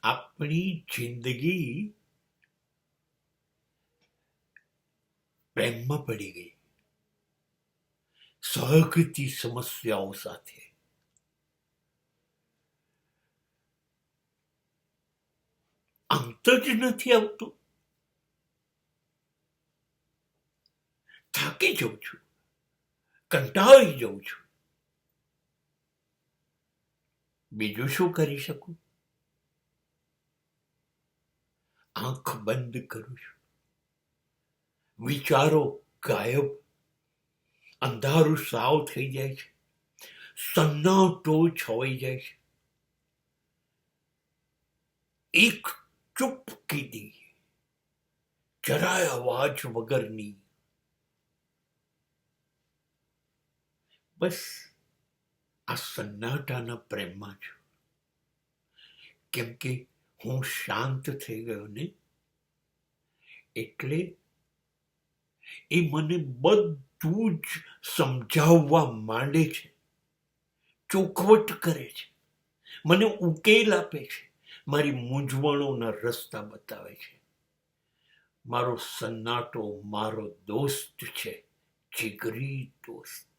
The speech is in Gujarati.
આપણી જિંદગી પ્રેમમાં પડી ગઈ, સહગતી સમસ્યાઓ સાથે. અંત જ નથી આવતું. થાકી જાઉં છું, કંટાળી જાઉં છું. બીજું શું કરી શકું? આંખ બંધ કરું છું, વિચારો ગાયબ, અંધારું સાવ થઈ જાય છે, સન્નાટો છવાઈ જાય છે. એક ચૂપકીદી, જરાય અવાજ વગરની, બસ આ સન્નાટાના પ્રેમમાં છું. કેમ કે હું શાંત થઈ ગયો ને, એટલે એ મને બધું જ સમજાવવા માંડે છે, ચોખવટ કરે છે, મને ઉકેલ આપે છે, મારી મૂંઝવણોના રસ્તા બતાવે છે. મારો સન્નાટો મારો દોસ્ત છે, જીગરી દોસ્ત.